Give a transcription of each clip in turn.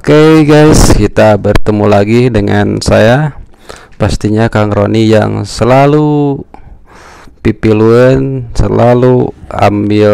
Oke guys, kita bertemu lagi dengan saya, pastinya Kang Roni yang selalu pipiluan, selalu ambil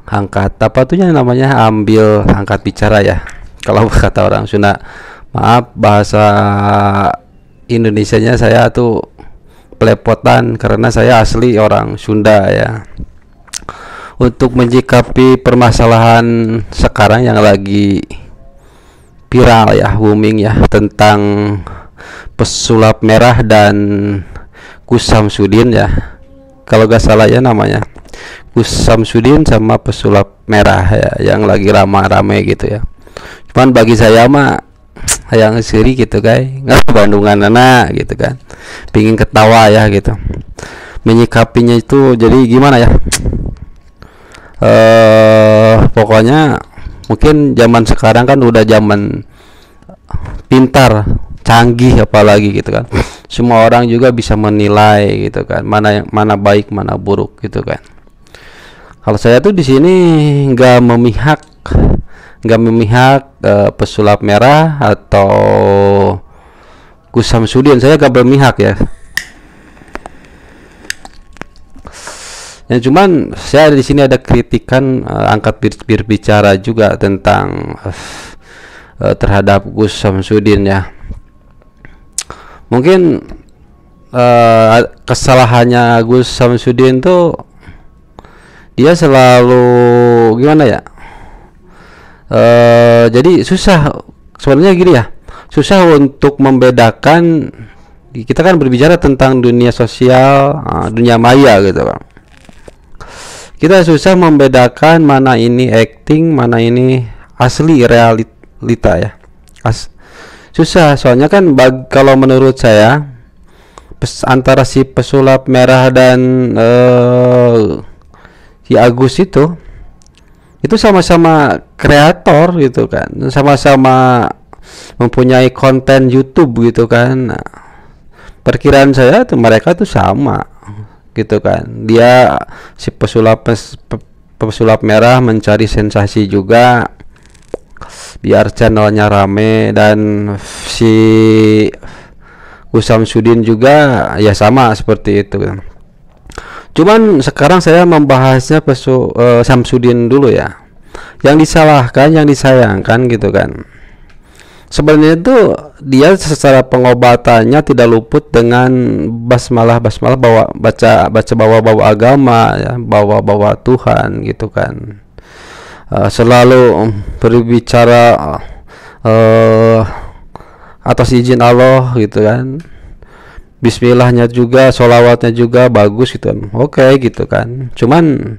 angkat apa tuh namanya, ambil angkat bicara ya. Kalau kata orang Sunda, maaf bahasa Indonesianya saya tuh pelepotan karena saya asli orang Sunda ya. Untuk menyikapi permasalahan sekarang yang lagi viral ya, booming ya, tentang pesulap merah dan Gus Samsudin ya, kalau gak salah ya namanya Gus Samsudin sama pesulap merah ya, yang lagi ramai-ramai gitu ya. Cuman bagi saya mah yang seri gitu guys, nggak Bandungan anak gitu kan, pingin ketawa ya gitu. Menyikapinya itu jadi gimana ya, pokoknya mungkin zaman sekarang kan udah zaman pintar, canggih apalagi gitu kan. Semua orang juga bisa menilai gitu kan, mana yang mana baik, mana buruk gitu kan. Kalau saya tuh di sini nggak memihak pesulap merah atau Gus Samsudin, saya nggak bermihak ya. Ya cuman saya di sini ada kritikan, angkat berbicara juga tentang terhadap Gus Samsudin ya. Mungkin kesalahannya Gus Samsudin tuh dia selalu gimana ya? Jadi susah sebenarnya gini ya. Susah untuk membedakan, kita kan berbicara tentang dunia sosial, dunia maya gitu kan. Kita susah membedakan mana ini acting, mana ini asli realita ya. Susah soalnya kan kalau menurut saya antara si pesulap merah dan si Agus itu sama-sama kreator gitu kan, sama-sama mempunyai konten YouTube gitu kan. Nah, perkiraan saya tuh mereka tuh sama gitu kan. Dia si pesulap merah mencari sensasi juga biar channelnya rame, dan si Gus Samsudin juga ya sama seperti itu kan. Cuman sekarang saya membahasnya Samsudin dulu ya. Yang disalahkan, yang disayangkan gitu kan, sebenarnya itu dia secara pengobatannya tidak luput dengan basmalah bawa agama ya, bawa Tuhan gitu kan. Selalu berbicara atas izin Allah gitu kan. Bismillahnya juga, sholawatnya juga bagus gitu kan. Oke gitu kan. Cuman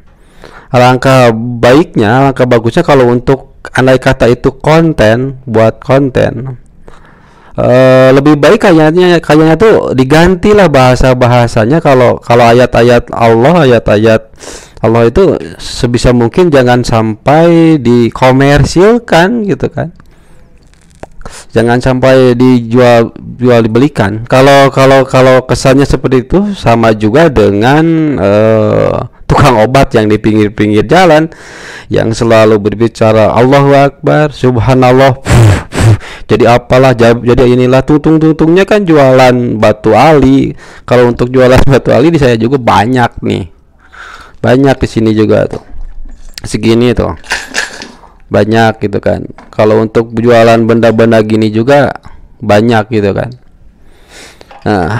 alangkah bagusnya kalau untuk andai kata itu konten, buat konten, lebih baik kayaknya tuh digantilah bahasanya. Kalau ayat-ayat Allah itu sebisa mungkin jangan sampai dikomersilkan gitu kan, jangan sampai dijual dibelikan. Kalau kesannya seperti itu, sama juga dengan tukang obat yang di pinggir jalan yang selalu berbicara Allahu Akbar, Subhanallah, jadi apalah, jadi inilah tungtungnya kan jualan batu ali. Kalau untuk jualan batu ali di saya juga banyak nih, banyak di sini juga tuh segini tuh banyak gitu kan. Kalau untuk jualan benda-benda gini juga banyak gitu kan. Nah,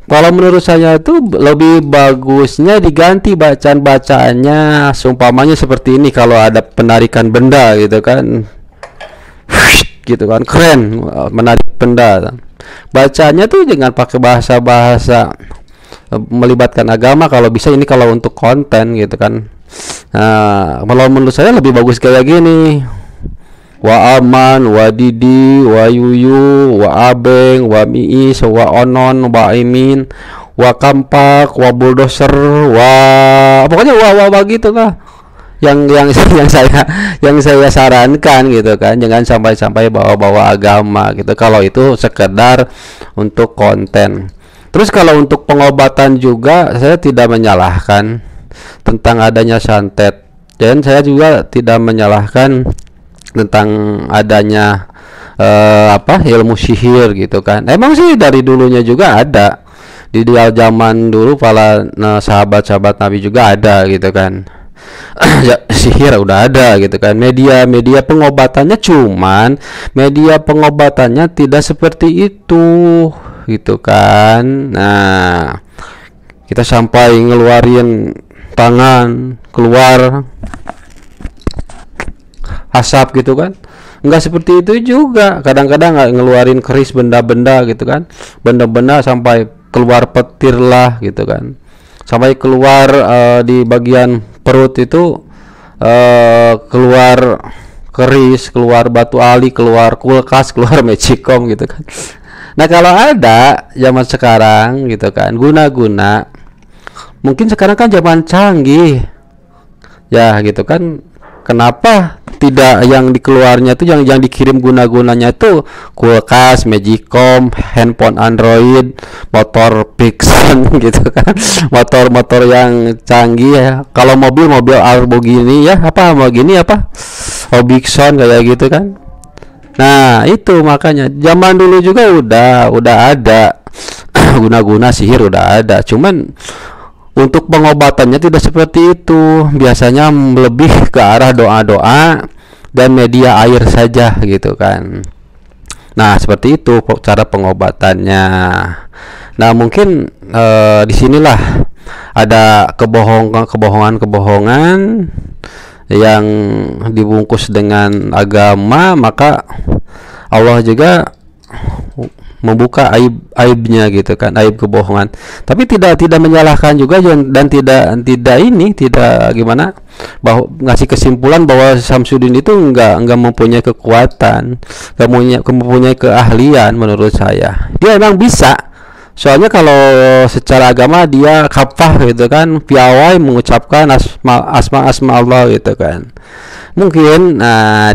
kalau menurut saya itu lebih bagusnya diganti bacaan-bacaannya, seumpamanya seperti ini. Kalau ada penarikan benda gitu kan, gitu kan, keren menarik benda, bacanya tuh jangan pakai bahasa melibatkan agama kalau bisa. Ini kalau untuk konten gitu kan. Nah, kalau menurut saya lebih bagus kayak gini: wa aman, wa didi, wa yuyu, wa abeng, wa miis, wa onon, wa imin, wa kampak, wa bulldozer, pokoknya wa gitu lah. Yang saya sarankan gitu kan, jangan sampai bawa agama gitu kalau itu sekedar untuk konten. Terus kalau untuk pengobatan juga saya tidak menyalahkan tentang adanya santet, dan saya juga tidak menyalahkan tentang adanya ilmu sihir gitu kan. Emang sih dari dulunya juga ada, di zaman dulu para sahabat-sahabat Nabi juga ada gitu kan. Ya, sihir udah ada gitu kan. Media pengobatannya, cuman media pengobatannya tidak seperti itu gitu kan. Nah, kita sampai ngeluarin tangan keluar asap gitu kan, nggak seperti itu juga. Kadang-kadang nggak ngeluarin keris benda-benda gitu kan, benda-benda sampai keluar petir lah gitu kan, sampai keluar di bagian perut itu keluar keris, keluar batu ali, keluar kulkas, keluar magicom gitu kan. Nah, kalau ada zaman sekarang gitu kan, guna-guna, mungkin sekarang kan zaman canggih ya gitu kan, kenapa tidak yang dikeluarnya tuh, yang dikirim guna-gunanya itu kulkas, magicom, handphone Android, motor Pixon gitu kan, motor-motor yang canggih ya. Kalau mobil Lamborghini ya, Bixon kayak gitu kan. Nah, itu makanya zaman dulu juga udah ada guna-guna sihir, udah ada, cuman untuk pengobatannya tidak seperti itu. Biasanya lebih ke arah doa-doa dan media air saja gitu kan. Nah, seperti itu cara pengobatannya. Nah, mungkin disinilah ada kebohongan yang dibungkus dengan agama, maka Allah juga membuka aibnya gitu kan, aib kebohongan. Tapi tidak menyalahkan juga, dan tidak gimana, bahwa ngasih kesimpulan bahwa Samsudin itu enggak mempunyai kekuatan, enggak mempunyai keahlian. Menurut saya dia emang bisa, soalnya kalau secara agama dia kafah gitu kan, piawai mengucapkan asma Allah gitu kan. Mungkin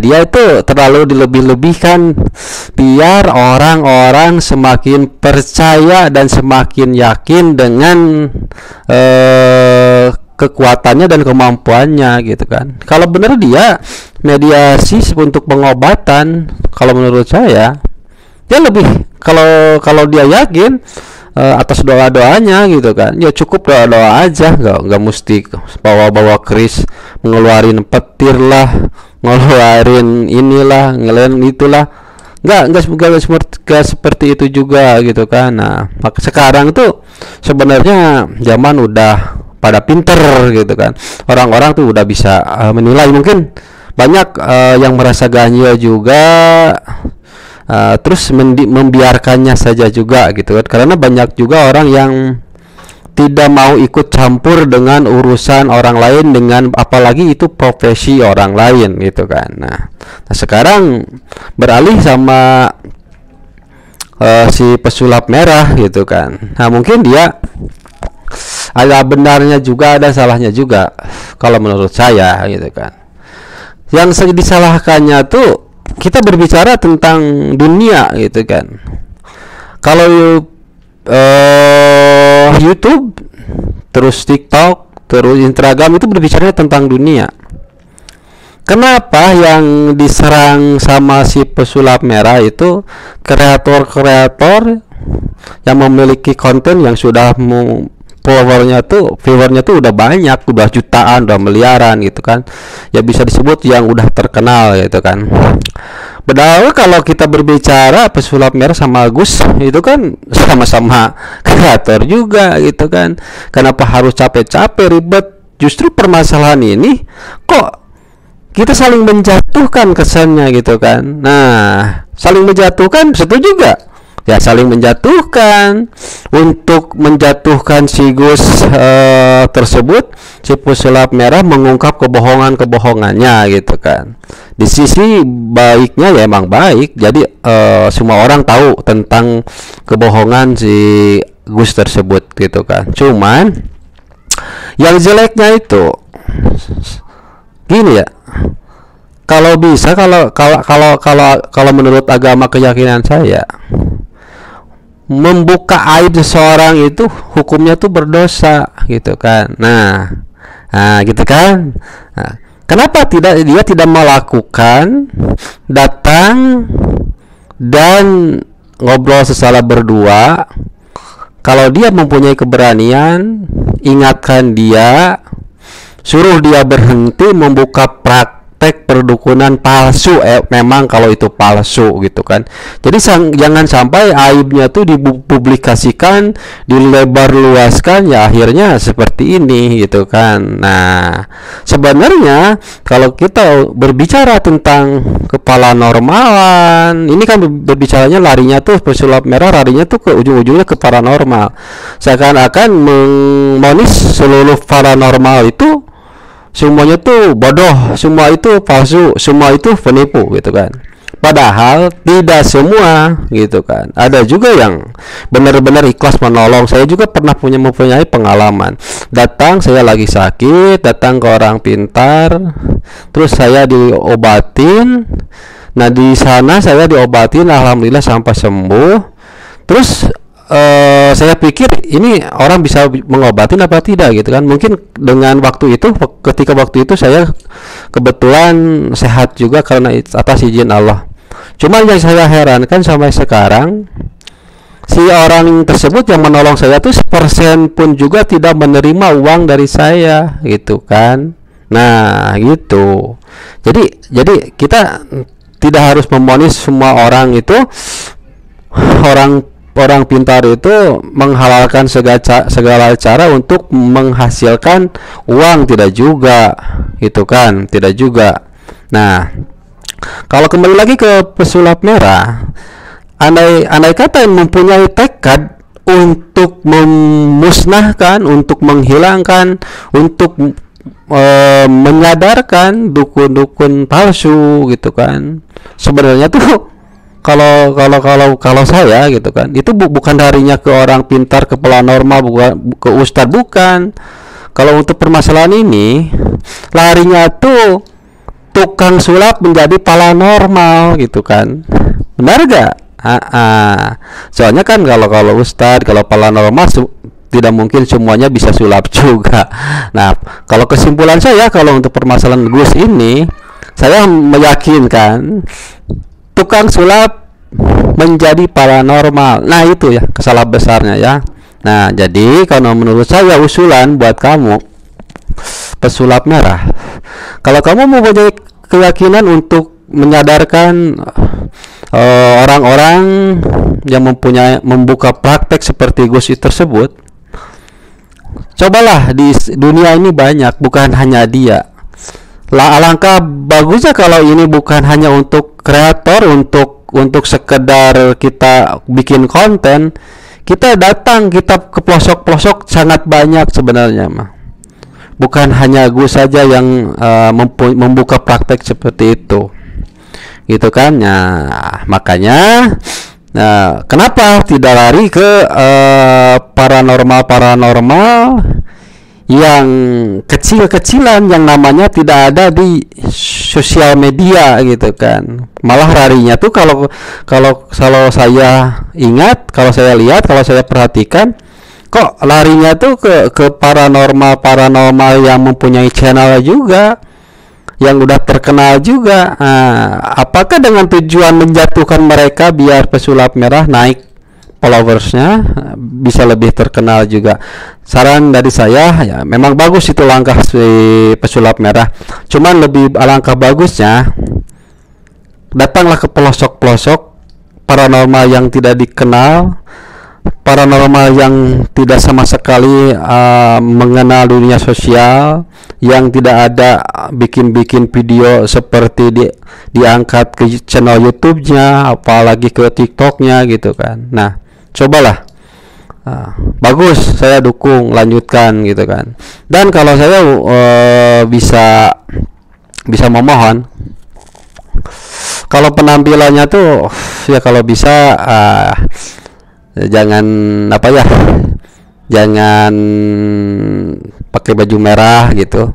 dia itu terlalu dilebih-lebihkan biar orang-orang semakin percaya dan semakin yakin dengan kekuatannya dan kemampuannya gitu kan. Kalau benar dia mediasi untuk pengobatan, kalau menurut saya dia lebih, kalau dia yakin atas doa-doanya gitu kan, ya cukup doa-doa aja, nggak mesti bawa keris, ngeluarin petir lah, ngeluarin inilah, ngeluarin itulah, nggak seperti itu juga gitu kan. Nah, maka sekarang tuh sebenarnya zaman udah pada pinter gitu kan, orang-orang tuh udah bisa menilai. Mungkin banyak yang merasa ganjil juga, terus membiarkannya saja juga gitu kan, karena banyak juga orang yang tidak mau ikut campur dengan urusan orang lain, dengan apalagi itu profesi orang lain gitu kan. Nah sekarang beralih sama si pesulap merah gitu kan. Nah mungkin dia ada benarnya juga, ada salahnya juga kalau menurut saya gitu kan. Yang disalahkannya tuh, kita berbicara tentang dunia gitu kan. Kalau YouTube, terus TikTok, terus Instagram, itu berbicara tentang dunia. Kenapa yang diserang sama si pesulap merah itu kreator-kreator yang memiliki konten yang sudah viewernya tuh udah banyak, udah jutaan, udah miliaran gitu kan, ya bisa disebut yang udah terkenal gitu kan. Padahal kalau kita berbicara pesulap merah sama Agus itu kan sama-sama kreator juga gitu kan. Kenapa harus capek-capek ribet? Justru permasalahan ini kok kita saling menjatuhkan kesannya gitu kan. Nah, saling menjatuhkan, setuju juga? Ya saling menjatuhkan, untuk menjatuhkan si Gus tersebut, si pesulap merah mengungkap kebohongannya gitu kan. Di sisi baiknya ya emang baik, jadi semua orang tahu tentang kebohongan si Gus tersebut gitu kan. Cuman yang jeleknya itu gini ya, kalau bisa, kalau menurut agama keyakinan saya, membuka aib seseorang itu hukumnya tuh berdosa gitu kan. Nah gitu kan. Nah, Kenapa dia tidak melakukan, datang dan ngobrol secara berdua? Kalau dia mempunyai keberanian, ingatkan dia, suruh dia berhenti membuka praktek perdukunan palsu. Memang kalau itu palsu gitu kan. Jadi jangan sampai aibnya tuh dipublikasikan, dilebar-luaskan, ya akhirnya seperti ini gitu kan. Nah, sebenarnya kalau kita berbicara tentang kepala normalan, ini kan berbicaranya larinya tuh pesulap merah, larinya tuh ke ujung-ujungnya ke paranormal. Seakan-akan mengonis seluruh paranormal itu semuanya tuh bodoh, semua itu palsu, semua itu penipu gitu kan. Padahal tidak semua gitu kan. Ada juga yang benar-benar ikhlas menolong. Saya juga pernah mempunyai pengalaman. Datang, saya lagi sakit, datang ke orang pintar, terus saya diobatin. Nah, di sana saya diobatin, alhamdulillah sampai sembuh. Terus saya pikir ini orang bisa mengobatin apa tidak gitu kan. Mungkin dengan ketika waktu itu saya kebetulan sehat juga karena atas izin Allah. Cuma yang saya herankan sampai sekarang, si orang tersebut yang menolong saya tuh 1% pun juga tidak menerima uang dari saya gitu kan. Nah gitu. Jadi kita tidak harus memonis semua orang itu, orang pintar itu menghalalkan segala cara untuk menghasilkan uang, tidak juga gitu kan, tidak juga. Nah, kalau kembali lagi ke pesulap merah, andai kata yang mempunyai tekad untuk memusnahkan, untuk menghilangkan, untuk menyadarkan dukun-dukun palsu gitu kan, sebenarnya tuh kalau saya gitu kan, itu bukan larinya ke orang pintar, ke normal, bukan ke ustadz, bukan. Kalau untuk permasalahan ini, larinya tuh tukang sulap menjadi paranormal gitu kan. Benar gak? Soalnya kan kalau ustadz, kalau paranormal tidak mungkin semuanya bisa sulap juga. Nah, kalau kesimpulan saya, kalau untuk permasalahan Gus ini, saya meyakinkan tukang sulap menjadi paranormal. Nah itu ya kesalahan besarnya ya. Nah jadi kalau menurut saya usulan buat kamu pesulap merah, kalau kamu mempunyai keyakinan untuk menyadarkan orang-orang yang membuka praktek seperti Gus tersebut, cobalah. Di dunia ini banyak, bukan hanya dia. Alangkah bagusnya kalau ini bukan hanya untuk kreator, untuk sekedar kita bikin konten, kita datang, kita ke pelosok-pelosok sangat banyak sebenarnya mah. Bukan hanya Gus saja yang membuka praktek seperti itu, gitu kan? Nah, makanya, kenapa tidak lari ke paranormal yang kecil-kecilan, yang namanya tidak ada di sosial media gitu kan. Malah larinya tuh kalau saya ingat, kalau saya lihat, kalau saya perhatikan, kok larinya tuh ke paranormal yang mempunyai channel juga, yang udah terkenal juga. Apakah dengan tujuan menjatuhkan mereka biar pesulap merah naik followersnya, bisa lebih terkenal juga? Saran dari saya ya, memang bagus itu langkah si pesulap merah, cuman lebih alangkah bagusnya datanglah ke pelosok-pelosok paranormal yang tidak dikenal, paranormal yang tidak sama sekali mengenal dunia sosial, yang tidak ada bikin-bikin video seperti diangkat ke channel YouTube-nya, apalagi ke TikTok-nya gitu kan. Nah, cobalah. Bagus, saya dukung, lanjutkan gitu kan. Dan kalau saya bisa memohon, kalau penampilannya tuh ya kalau bisa jangan jangan pakai baju merah gitu,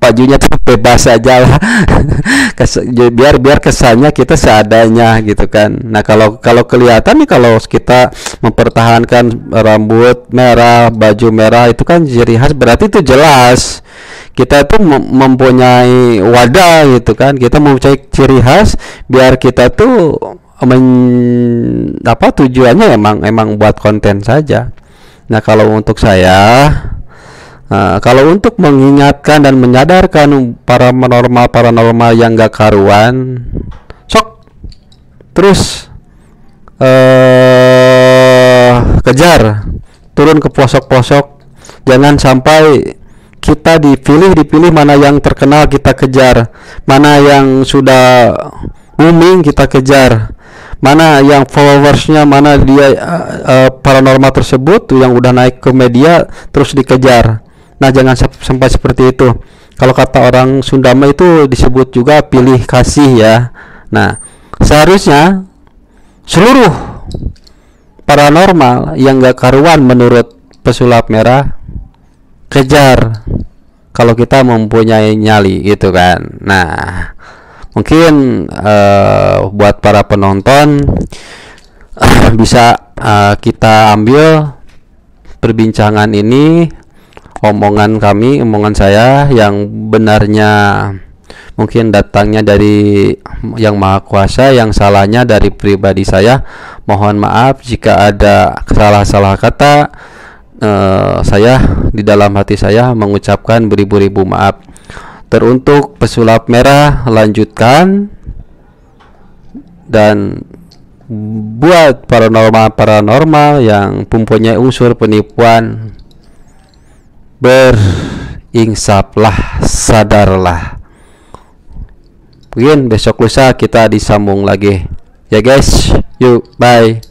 bajunya tuh bebas aja lah. Biar kesannya kita seadanya gitu kan. Nah, kalau kalau kelihatan nih, kalau kita mempertahankan rambut merah, baju merah, itu kan ciri khas, berarti itu jelas kita tuh mempunyai wadah gitu kan. Kita mempunyai ciri khas, biar kita tuh tujuannya emang buat konten saja. Nah, kalau untuk saya, kalau untuk mengingatkan dan menyadarkan para paranormal yang gak karuan, sok terus kejar, turun ke pelosok-pelosok. Jangan sampai kita dipilih mana yang terkenal kita kejar, mana yang sudah booming kita kejar, mana yang followersnya, mana dia paranormal tersebut yang udah naik ke media terus dikejar. Nah, jangan sampai seperti itu. Kalau kata orang Sunda itu disebut juga pilih kasih ya. Nah, seharusnya seluruh paranormal yang gak karuan menurut pesulap merah kejar, kalau kita mempunyai nyali gitu kan. Nah, mungkin buat para penonton bisa kita ambil perbincangan ini, omongan saya yang benarnya mungkin datangnya dari Yang Maha Kuasa, yang salahnya dari pribadi saya. Mohon maaf jika ada salah kata. Saya di dalam hati saya mengucapkan beribu-ribu maaf. Teruntuk pesulap merah, lanjutkan. Dan buat paranormal yang mempunyai unsur penipuan, berinsaflah, sadarlah. Mungkin besok lusa kita disambung lagi ya guys. Yuk, bye.